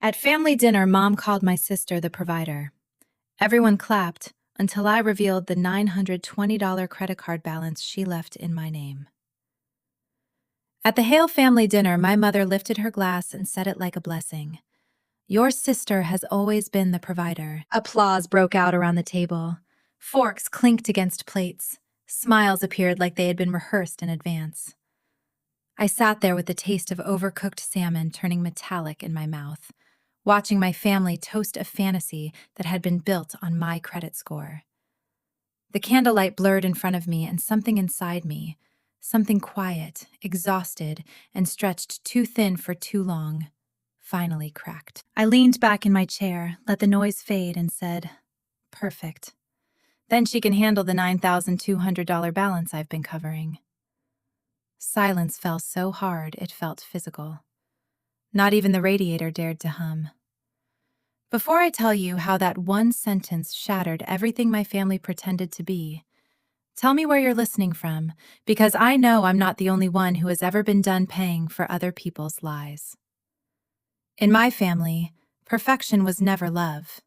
At family dinner, Mom called my sister the provider. Everyone clapped until I revealed the $920 credit card balance she left in my name. At the Hale family dinner, my mother lifted her glass and said it like a blessing. "Your sister has always been the provider." Applause broke out around the table. Forks clinked against plates. Smiles appeared like they had been rehearsed in advance. I sat there with the taste of overcooked salmon turning metallic in my mouth, watching my family toast a fantasy that had been built on my credit score. The candlelight blurred in front of me, and something inside me, something quiet, exhausted, and stretched too thin for too long, finally cracked. I leaned back in my chair, let the noise fade, and said, "Perfect. Then she can handle the $9,200 balance I've been covering." Silence fell so hard it felt physical. Not even the radiator dared to hum. Before I tell you how that one sentence shattered everything my family pretended to be, tell me where you're listening from, because I know I'm not the only one who has ever been done paying for other people's lies. In my family, perfection was never love.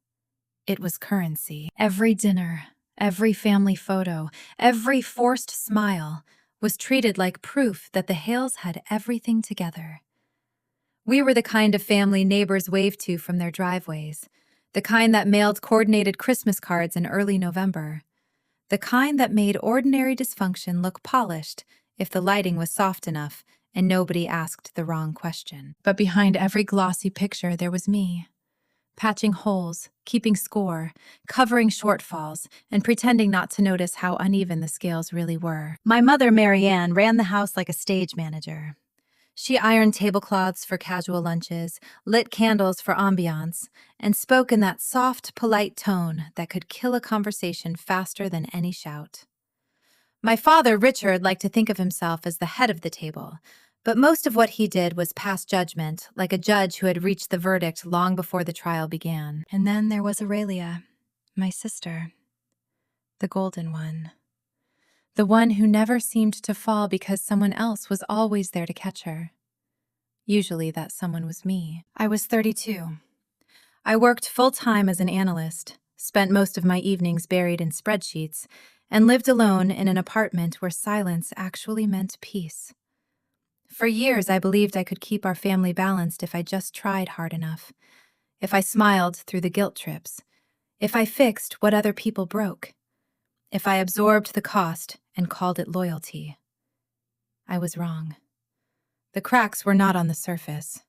It was currency. Every dinner, every family photo, every forced smile was treated like proof that the Hales had everything together. We were the kind of family neighbors waved to from their driveways, the kind that mailed coordinated Christmas cards in early November, the kind that made ordinary dysfunction look polished if the lighting was soft enough and nobody asked the wrong question. But behind every glossy picture there was me, patching holes, keeping score, covering shortfalls, and pretending not to notice how uneven the scales really were. My mother, Mary Ann, ran the house like a stage manager. She ironed tablecloths for casual lunches, lit candles for ambiance, and spoke in that soft, polite tone that could kill a conversation faster than any shout. My father, Richard, liked to think of himself as the head of the table, but most of what he did was pass judgment, like a judge who had reached the verdict long before the trial began. And then there was Aurelia, my sister, the golden one. The one who never seemed to fall because someone else was always there to catch her. Usually that someone was me. I was 32. I worked full-time as an analyst, spent most of my evenings buried in spreadsheets, and lived alone in an apartment where silence actually meant peace. For years, I believed I could keep our family balanced if I just tried hard enough, if I smiled through the guilt trips, if I fixed what other people broke, if I absorbed the cost and called it loyalty. I was wrong. The cracks were not on the surface.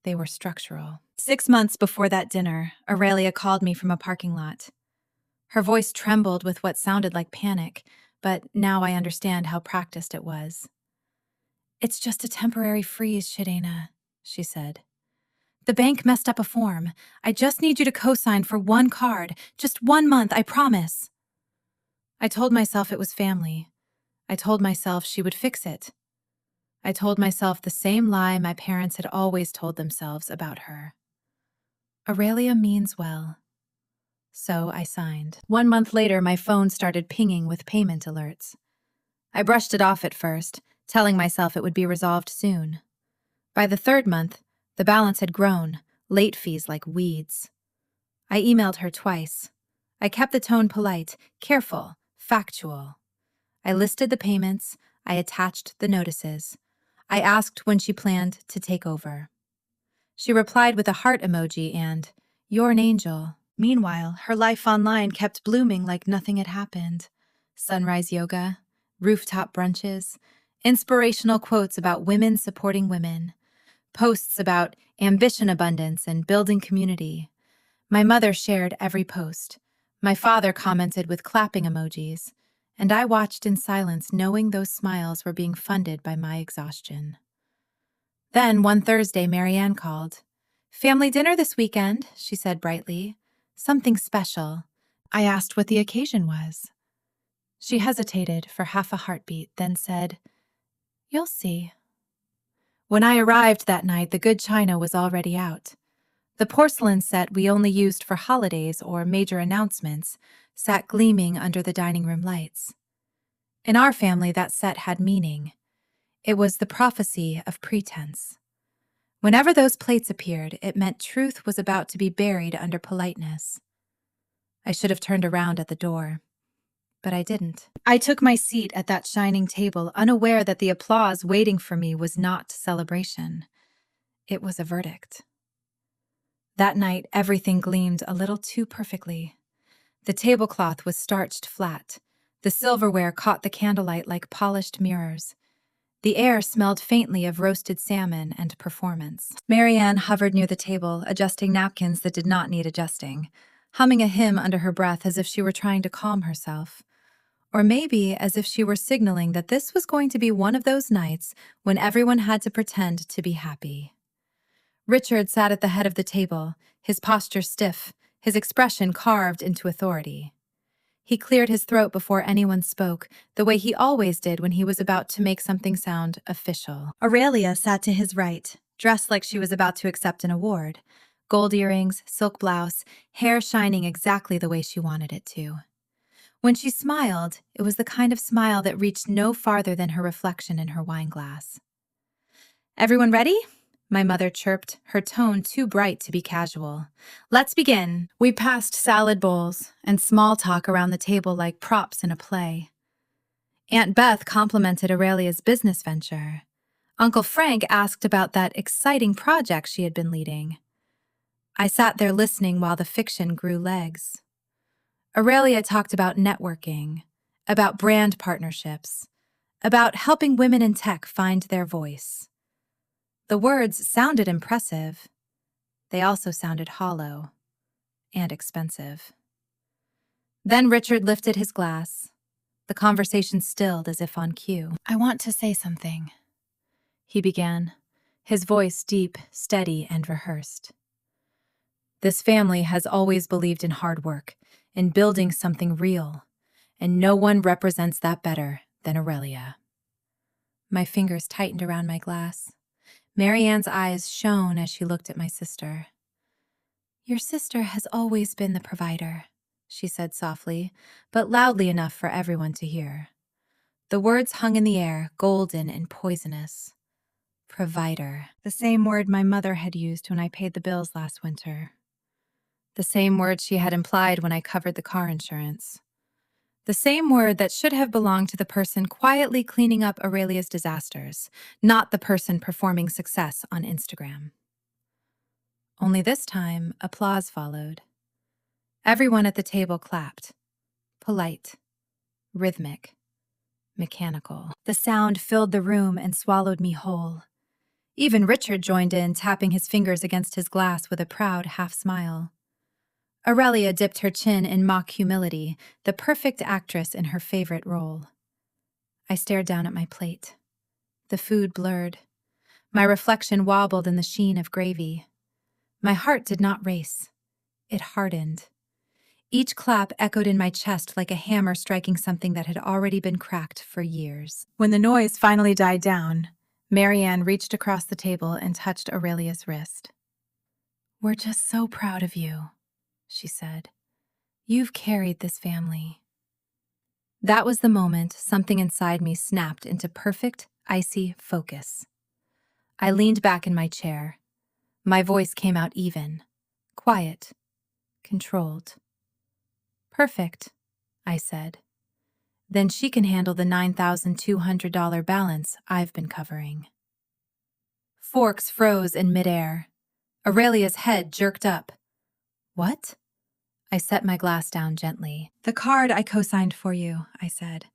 They were structural. 6 months before that dinner, Aurelia called me from a parking lot. Her voice trembled with what sounded like panic, but now I understand how practiced it was. "It's just a temporary freeze, Shadena," she said. "The bank messed up a form. I just need you to co-sign for one card. Just 1 month, I promise." I told myself it was family. I told myself she would fix it. I told myself the same lie my parents had always told themselves about her. Aurelia means well. So I signed. 1 month later, my phone started pinging with payment alerts. I brushed it off at first, telling myself it would be resolved soon. By the 3rd month, the balance had grown, late fees like weeds. I emailed her twice. I kept the tone polite, careful, factual. I listed the payments, I attached the notices. I asked when she planned to take over. She replied with a heart emoji and, "You're an angel." Meanwhile, her life online kept blooming like nothing had happened. Sunrise yoga, rooftop brunches, inspirational quotes about women supporting women, posts about ambition abundance and building community. My mother shared every post. My father commented with clapping emojis, and I watched in silence knowing those smiles were being funded by my exhaustion. Then, one Thursday, Marianne called. "Family dinner this weekend," she said brightly. "Something special." I asked what the occasion was. She hesitated for half a heartbeat, then said, "You'll see." When I arrived that night, the good china was already out. The porcelain set we only used for holidays or major announcements sat gleaming under the dining room lights. In our family, that set had meaning. It was the prophecy of pretense. Whenever those plates appeared, it meant truth was about to be buried under politeness. I should have turned around at the door, but I didn't. I took my seat at that shining table, unaware that the applause waiting for me was not celebration. It was a verdict. That night, everything gleamed a little too perfectly. The tablecloth was starched flat. The silverware caught the candlelight like polished mirrors. The air smelled faintly of roasted salmon and performance. Marianne hovered near the table, adjusting napkins that did not need adjusting, humming a hymn under her breath as if she were trying to calm herself. Or maybe as if she were signaling that this was going to be one of those nights when everyone had to pretend to be happy. Richard sat at the head of the table, his posture stiff, his expression carved into authority. He cleared his throat before anyone spoke, the way he always did when he was about to make something sound official. Aurelia sat to his right, dressed like she was about to accept an award. Gold earrings, silk blouse, hair shining exactly the way she wanted it to. When she smiled, it was the kind of smile that reached no farther than her reflection in her wine glass. "Everyone ready?" My mother chirped, her tone too bright to be casual. "Let's begin." We passed salad bowls and small talk around the table like props in a play. Aunt Beth complimented Aurelia's business venture. Uncle Frank asked about that exciting project she had been leading. I sat there listening while the fiction grew legs. Aurelia talked about networking, about brand partnerships, about helping women in tech find their voice. The words sounded impressive. They also sounded hollow and expensive. Then Richard lifted his glass. The conversation stilled as if on cue. "I want to say something," he began, his voice deep, steady, and rehearsed. "This family has always believed in hard work, in building something real, and no one represents that better than Aurelia." My fingers tightened around my glass. Marianne's eyes shone as she looked at my sister. "Your sister has always been the provider," she said softly, but loudly enough for everyone to hear. The words hung in the air, golden and poisonous. Provider. The same word my mother had used when I paid the bills last winter. The same word she had implied when I covered the car insurance. The same word that should have belonged to the person quietly cleaning up Aurelia's disasters, not the person performing success on Instagram. Only this time, applause followed. Everyone at the table clapped. Polite, rhythmic, mechanical. The sound filled the room and swallowed me whole. Even Richard joined in, tapping his fingers against his glass with a proud half-smile. Aurelia dipped her chin in mock humility, the perfect actress in her favorite role. I stared down at my plate. The food blurred. My reflection wobbled in the sheen of gravy. My heart did not race. It hardened. Each clap echoed in my chest like a hammer striking something that had already been cracked for years. When the noise finally died down, Marianne reached across the table and touched Aurelia's wrist. "We're just so proud of you," she said. "You've carried this family." That was the moment something inside me snapped into perfect, icy focus. I leaned back in my chair. My voice came out even, quiet, controlled. "Perfect," I said. "Then she can handle the $9,200 balance I've been covering." Forks froze in midair. Aurelia's head jerked up. "What?" I set my glass down gently. "The card I co-signed for you," I said.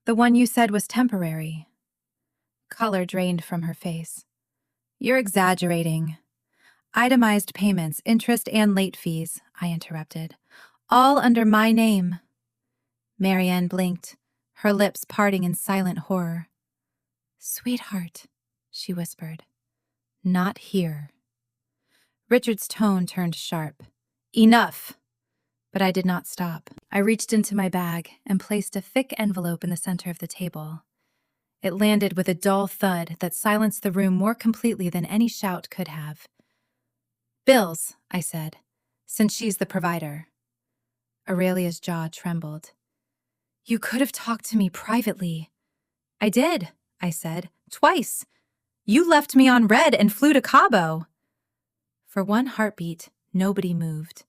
"The one you said was temporary." Color drained from her face. "You're exaggerating." "Itemized payments, interest and late fees," I interrupted. "All under my name." Marianne blinked, her lips parting in silent horror. "Sweetheart," she whispered. "Not here." Richard's tone turned sharp. "Enough!" But I did not stop. I reached into my bag and placed a thick envelope in the center of the table. It landed with a dull thud that silenced the room more completely than any shout could have. "Bills," I said, "since she's the provider." Aurelia's jaw trembled. "You could have talked to me privately." "I did," I said, "twice. You left me on red and flew to Cabo. For one heartbeat, nobody moved.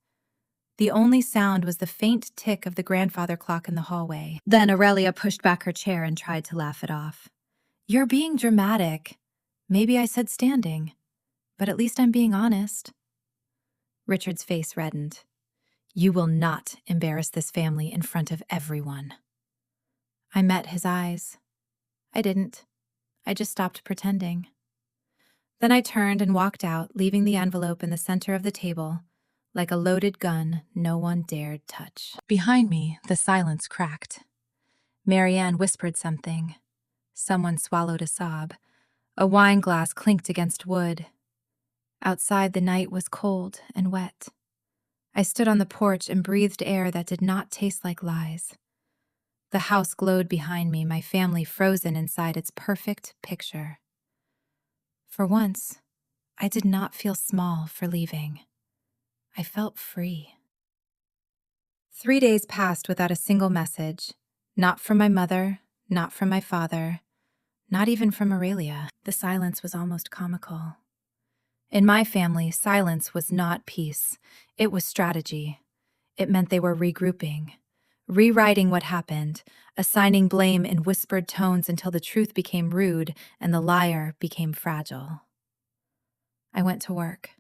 The only sound was the faint tick of the grandfather clock in the hallway. Then Aurelia pushed back her chair and tried to laugh it off. You're being dramatic. Maybe I said standing, but at least I'm being honest. Richard's face reddened. You will not embarrass this family in front of everyone. I met his eyes. I didn't. I just stopped pretending. Then I turned and walked out, leaving the envelope in the center of the table, like a loaded gun no one dared touch. Behind me, the silence cracked. Marianne whispered something. Someone swallowed a sob. A wine glass clinked against wood. Outside, the night was cold and wet. I stood on the porch and breathed air that did not taste like lies. The house glowed behind me, my family frozen inside its perfect picture. For once, I did not feel small for leaving. I felt free. 3 days passed without a single message, not from my mother, not from my father, not even from Aurelia. The silence was almost comical. In my family, silence was not peace. It was strategy. It meant they were regrouping, rewriting what happened, assigning blame in whispered tones until the truth became rude and the liar became fragile. I went to work.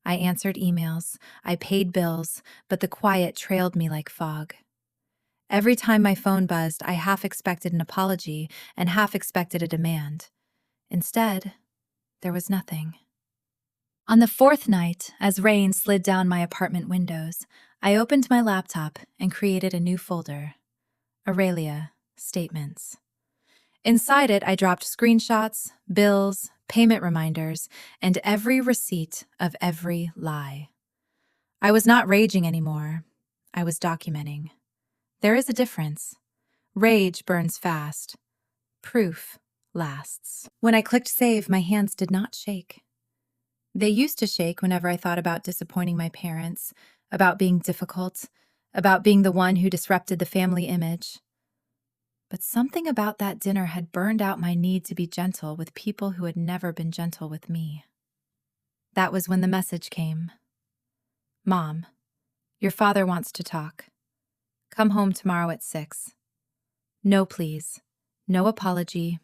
I answered emails, I paid bills, but the quiet trailed me like fog. Every time my phone buzzed, I half expected an apology and half expected a demand. Instead, there was nothing. On the 4th night, as rain slid down my apartment windows, I opened my laptop and created a new folder. Aurelia, Statements. Inside it, I dropped screenshots, bills, payment reminders, and every receipt of every lie. I was not raging anymore. I was documenting. There is a difference. Rage burns fast. Proof lasts. When I clicked save, my hands did not shake. They used to shake whenever I thought about disappointing my parents, about being difficult, about being the one who disrupted the family image. But something about that dinner had burned out my need to be gentle with people who had never been gentle with me. That was when the message came. Mom, your father wants to talk. Come home tomorrow at 6. No please, no apology,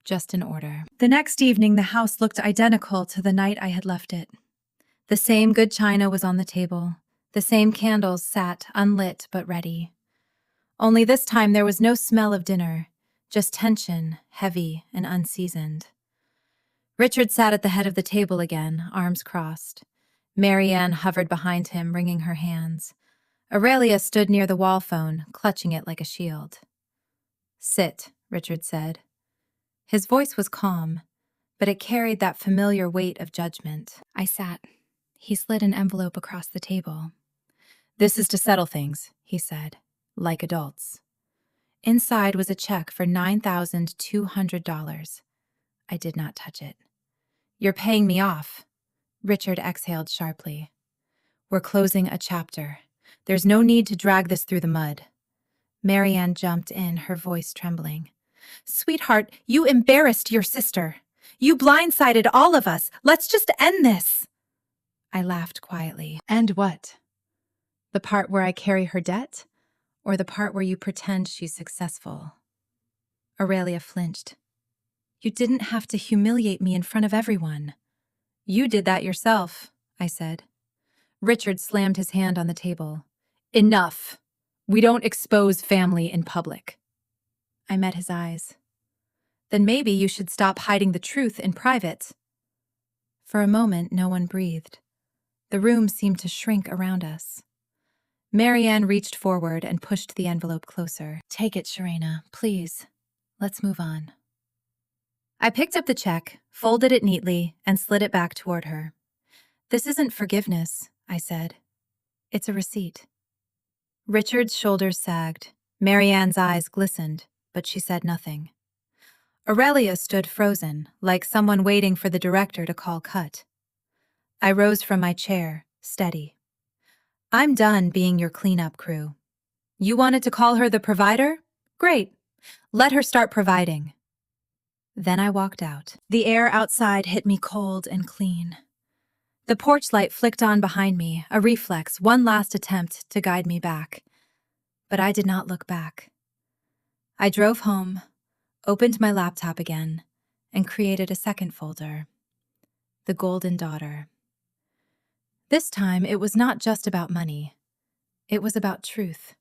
just an order. The next evening, the house looked identical to the night I had left it. The same good china was on the table. The same candles sat unlit but ready. Only this time there was no smell of dinner, just tension, heavy and unseasoned. Richard sat at the head of the table again, arms crossed. Marianne hovered behind him, wringing her hands. Aurelia stood near the wall phone, clutching it like a shield. Sit, Richard said. His voice was calm, but it carried that familiar weight of judgment. I sat. He slid an envelope across the table. This is to settle things, he said, like adults. Inside was a check for $9,200. I did not touch it. You're paying me off, Richard exhaled sharply. We're closing a chapter. There's no need to drag this through the mud. Marianne jumped in, her voice trembling. Sweetheart, you embarrassed your sister. You blindsided all of us. Let's just end this. I laughed quietly. End what? The part where I carry her debt? Or the part where you pretend she's successful? Aurelia flinched. You didn't have to humiliate me in front of everyone. You did that yourself, I said. Richard slammed his hand on the table. Enough. We don't expose family in public. I met his eyes. Then maybe you should stop hiding the truth in private. For a moment, no one breathed. The room seemed to shrink around us. Marianne reached forward and pushed the envelope closer. Take it, Sharena, please. Let's move on. I picked up the check, folded it neatly, and slid it back toward her. This isn't forgiveness, I said. It's a receipt. Richard's shoulders sagged. Marianne's eyes glistened, but she said nothing. Aurelia stood frozen, like someone waiting for the director to call cut. I rose from my chair, steady. I'm done being your cleanup crew. You wanted to call her the provider? Great. Let her start providing. Then I walked out. The air outside hit me cold and clean. The porch light flicked on behind me, a reflex, one last attempt to guide me back. But I did not look back. I drove home, opened my laptop again, and created a second folder. The Golden Daughter. This time, it was not just about money. It was about truth.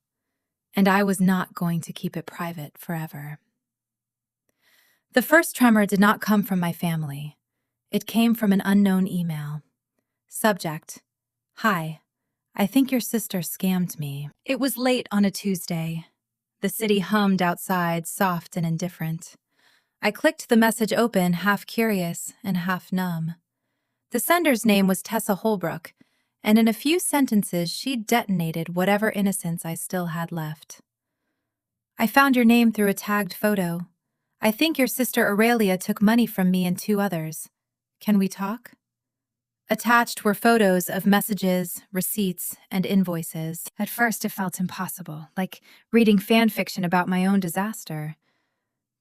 And I was not going to keep it private forever. The first tremor did not come from my family. It came from an unknown email. Subject: Hi, I think your sister scammed me. It was late on a Tuesday. The city hummed outside, soft and indifferent. I clicked the message open, half curious and half numb. The sender's name was Tessa Holbrook, and in a few sentences she detonated whatever innocence I still had left. I found your name through a tagged photo. I think your sister Aurelia took money from me and 2 others. Can we talk? Attached were photos of messages, receipts, and invoices. At first it felt impossible, like reading fan fiction about my own disaster.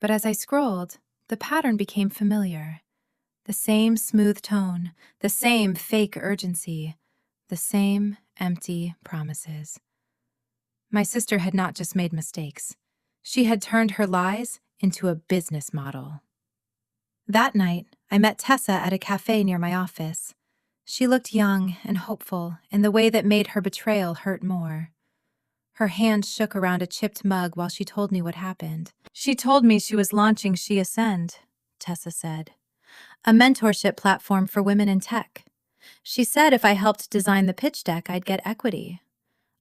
But as I scrolled, the pattern became familiar. The same smooth tone, the same fake urgency, the same empty promises. My sister had not just made mistakes. She had turned her lies into a business model. That night, I met Tessa at a cafe near my office. She looked young and hopeful in the way that made her betrayal hurt more. Her hand shook around a chipped mug while she told me what happened. She told me she was launching She Ascend, Tessa said, a mentorship platform for women in tech. She said if I helped design the pitch deck, I'd get equity.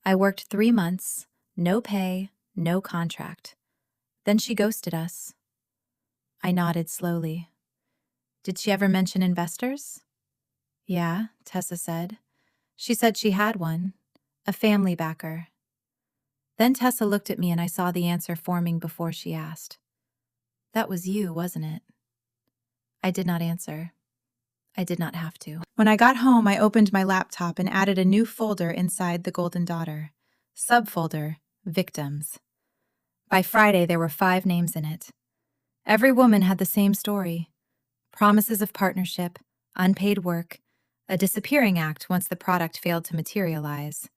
I worked 3 months, no pay, no contract. Then she ghosted us. I nodded slowly. Did she ever mention investors? Yeah, Tessa said. She said she had one, a family backer. Then Tessa looked at me and I saw the answer forming before she asked. That was you, wasn't it? I did not answer. I did not have to. When I got home, I opened my laptop and added a new folder inside the Golden Daughter. Subfolder: Victims. By Friday, there were 5 names in it. Every woman had the same story. Promises of partnership, unpaid work, a disappearing act once the product failed to materialize.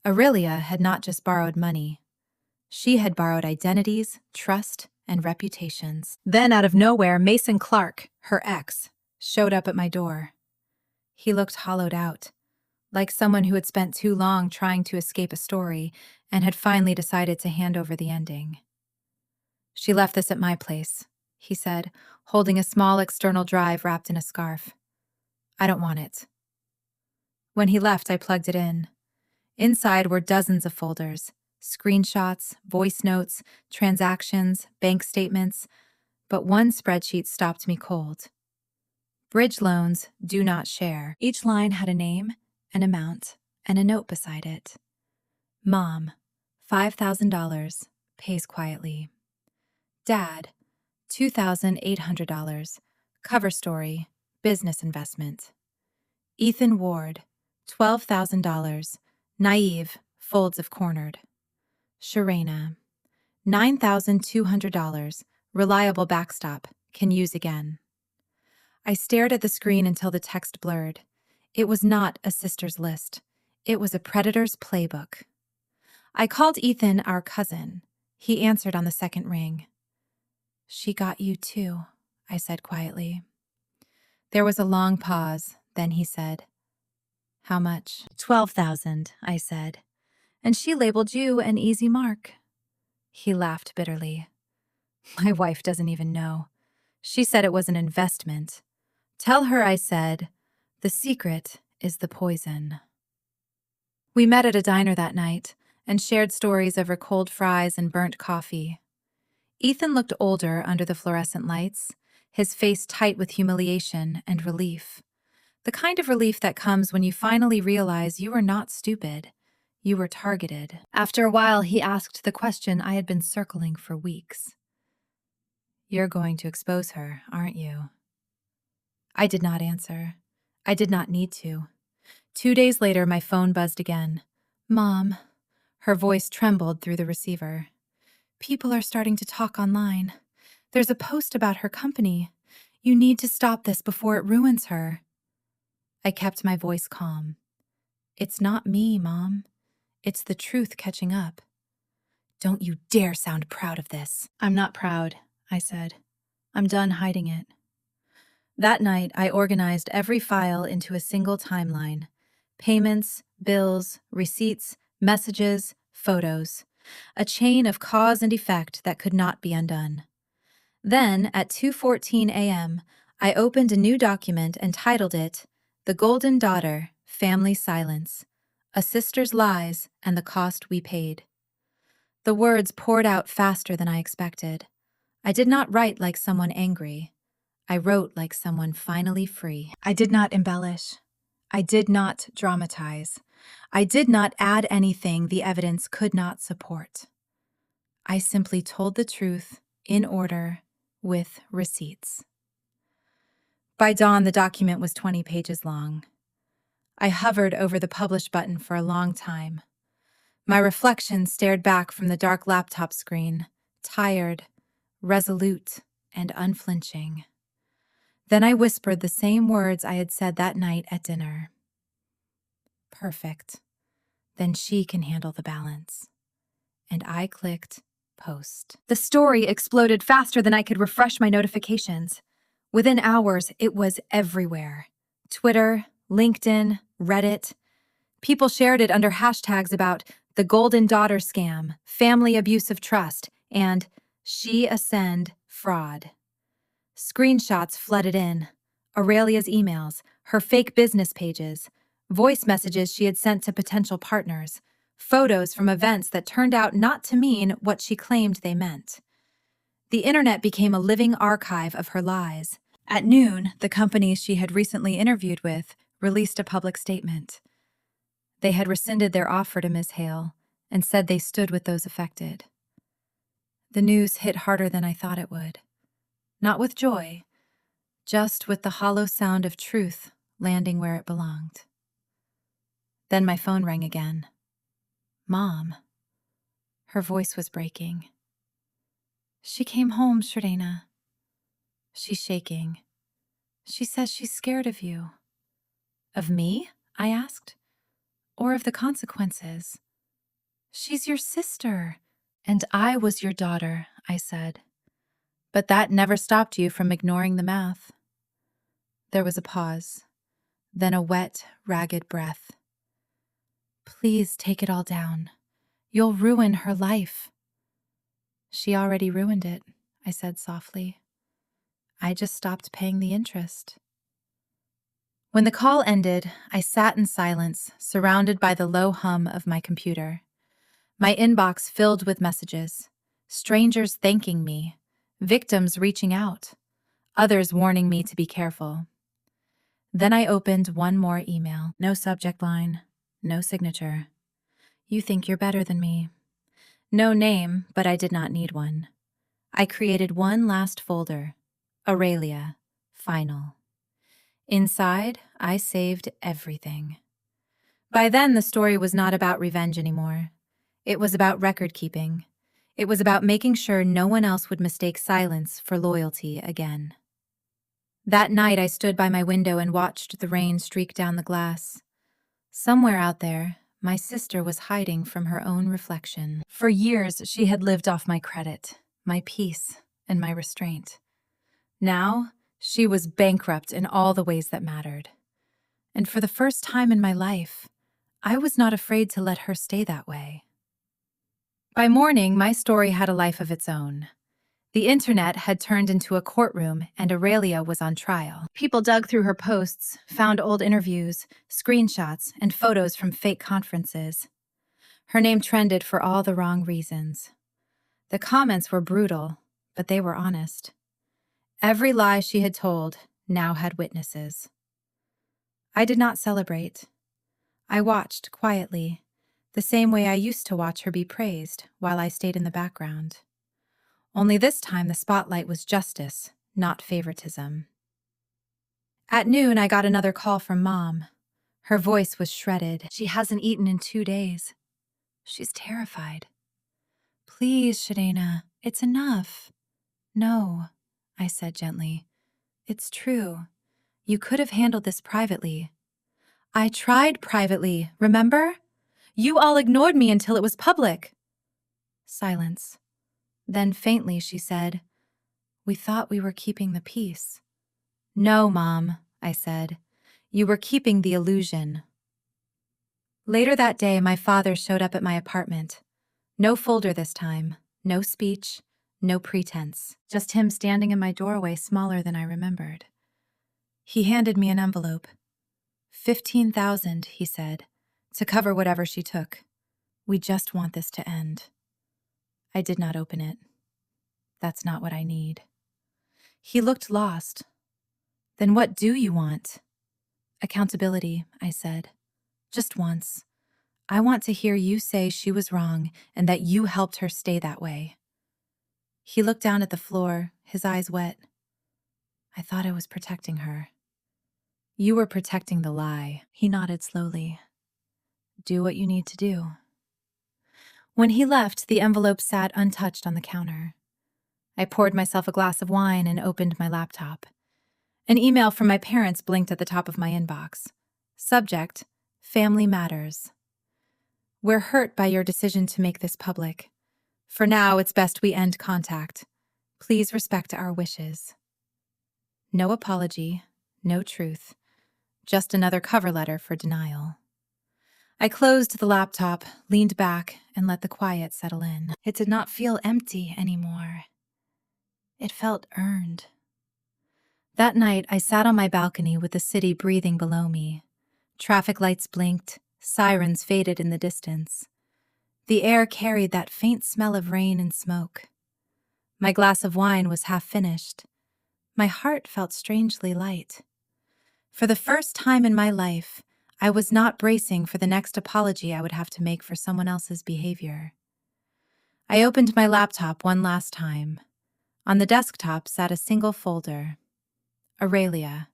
Aurelia had not just borrowed money. She had borrowed identities, trust, and reputations. Then, out of nowhere, Mason Clark, her ex, showed up at my door. He looked hollowed out, like someone who had spent too long trying to escape a story and had finally decided to hand over the ending. She left this at my place, he said, holding a small external drive wrapped in a scarf. I don't want it. When he left, I plugged it in. Inside were dozens of folders, screenshots, voice notes, transactions, bank statements, but one spreadsheet stopped me cold. Bridge loans do not share. Each line had a name, an amount, and a note beside it. Mom, $5,000, pays quietly. Dad, $2,800, cover story, business investment. Ethan Ward, $12,000, naive, folds of cornered. Sharena, $9,200, reliable backstop, can use again. I stared at the screen until the text blurred. It was not a sister's list. It was a predator's playbook. I called Ethan our cousin. He answered on the second ring. She got you too, I said quietly. There was a long pause, then he said, How much? 12,000, I said. And she labeled you an easy mark. He laughed bitterly. My wife doesn't even know. She said it was an investment. Tell her I said, the secret is the poison. We met at a diner that night and shared stories over cold fries and burnt coffee. Ethan looked older under the fluorescent lights, his face tight with humiliation and relief. The kind of relief that comes when you finally realize you were not stupid. You were targeted. After a while, he asked the question I had been circling for weeks. You're going to expose her, aren't you? I did not answer. I did not need to. 2 days later, my phone buzzed again. Mom. Her voice trembled through the receiver. People are starting to talk online. There's a post about her company. You need to stop this before it ruins her. I kept my voice calm. It's not me, Mom. It's the truth catching up. Don't you dare sound proud of this. I'm not proud, I said. I'm done hiding it. That night, I organized every file into a single timeline. Payments, bills, receipts, messages, photos. A chain of cause and effect that could not be undone. Then, at 2:14 a.m., I opened a new document and titled it, The Golden Daughter, Family Silence, A Sister's Lies and the Cost We Paid. The words poured out faster than I expected. I did not write like someone angry. I wrote like someone finally free. I did not embellish. I did not dramatize. I did not add anything the evidence could not support. I simply told the truth, in order, with receipts. By dawn, the document was 20 pages long. I hovered over the publish button for a long time. My reflection stared back from the dark laptop screen, tired, resolute, and unflinching. Then I whispered the same words I had said that night at dinner. Perfect. Then she can handle the balance. And I clicked post. The story exploded faster than I could refresh my notifications. Within hours, it was everywhere. Twitter, LinkedIn, Reddit. People shared it under hashtags about the Golden Daughter Scam, Family Abuse of Trust, and She Ascend Fraud. Screenshots flooded in. Aurelia's emails, her fake business pages, voice messages she had sent to potential partners, photos from events that turned out not to mean what she claimed they meant. The internet became a living archive of her lies. At noon, the companies she had recently interviewed with released a public statement. They had rescinded their offer to Ms. Hale and said they stood with those affected. The news hit harder than I thought it would. Not with joy, just with the hollow sound of truth landing where it belonged. Then my phone rang again. Mom. Her voice was breaking. She came home, Shredana. She's shaking. She says she's scared of you. Of me? I asked. Or of the consequences? She's your sister, and I was your daughter, I said. But that never stopped you from ignoring the math. There was a pause, then a wet, ragged breath. Please take it all down. You'll ruin her life. She already ruined it, I said softly. I just stopped paying the interest. When the call ended, I sat in silence, surrounded by the low hum of my computer. My inbox filled with messages, strangers thanking me, victims reaching out, others warning me to be careful. Then I opened one more email. No subject line, no signature. You think you're better than me. No name, but I did not need one. I created one last folder. Aurelia, final. Inside, I saved everything. By then, the story was not about revenge anymore. It was about record keeping. It was about making sure no one else would mistake silence for loyalty again. That night, I stood by my window and watched the rain streak down the glass. Somewhere out there, my sister was hiding from her own reflection. For years, she had lived off my credit, my peace, and my restraint. Now, she was bankrupt in all the ways that mattered. And for the first time in my life, I was not afraid to let her stay that way. By morning, my story had a life of its own. The internet had turned into a courtroom, and Aurelia was on trial. People dug through her posts, found old interviews, screenshots, and photos from fake conferences. Her name trended for all the wrong reasons. The comments were brutal, but they were honest. Every lie she had told now had witnesses. I did not celebrate. I watched quietly, the same way I used to watch her be praised while I stayed in the background. Only this time the spotlight was justice, not favoritism. At noon, I got another call from Mom. Her voice was shredded. She hasn't eaten in 2 days. She's terrified. Please, Shredana, it's enough. No, I said gently. It's true. You could have handled this privately. I tried privately, remember? You all ignored me until it was public. Silence. Then faintly she said, We thought we were keeping the peace. No, Mom, I said. You were keeping the illusion. Later that day, my father showed up at my apartment. No folder this time, no speech, no pretense. Just him standing in my doorway, smaller than I remembered. He handed me an envelope. 15,000, he said, to cover whatever she took. We just want this to end. I did not open it. That's not what I need. He looked lost. Then what do you want? Accountability, I said. Just once. I want to hear you say she was wrong and that you helped her stay that way. He looked down at the floor, his eyes wet. I thought I was protecting her. You were protecting the lie. He nodded slowly. Do what you need to do. When he left, the envelope sat untouched on the counter. I poured myself a glass of wine and opened my laptop. An email from my parents blinked at the top of my inbox. Subject, Family Matters. We're hurt by your decision to make this public. For now, it's best we end contact. Please respect our wishes. No apology, no truth. Just another cover letter for denial. I closed the laptop, leaned back, and let the quiet settle in. It did not feel empty anymore. It felt earned. That night, I sat on my balcony with the city breathing below me. Traffic lights blinked, sirens faded in the distance. The air carried that faint smell of rain and smoke. My glass of wine was half finished. My heart felt strangely light. For the first time in my life, I was not bracing for the next apology I would have to make for someone else's behavior. I opened my laptop one last time. On the desktop sat a single folder. Aurelia.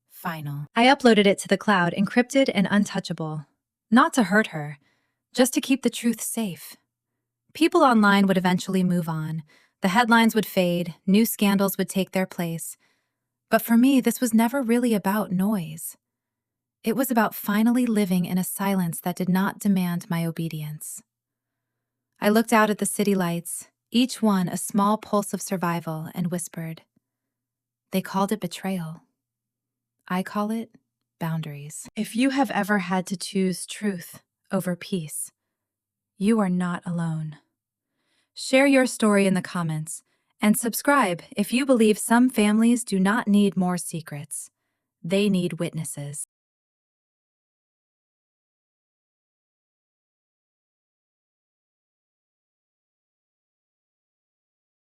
Final. I uploaded it to the cloud, encrypted and untouchable. Not to hurt her, just to keep the truth safe. People online would eventually move on. The headlines would fade, new scandals would take their place. But for me, this was never really about noise. It was about finally living in a silence that did not demand my obedience. I looked out at the city lights, each one a small pulse of survival, and whispered. They called it betrayal. I call it boundaries. If you have ever had to choose truth over peace, you are not alone. Share your story in the comments and subscribe if you believe some families do not need more secrets. They need witnesses.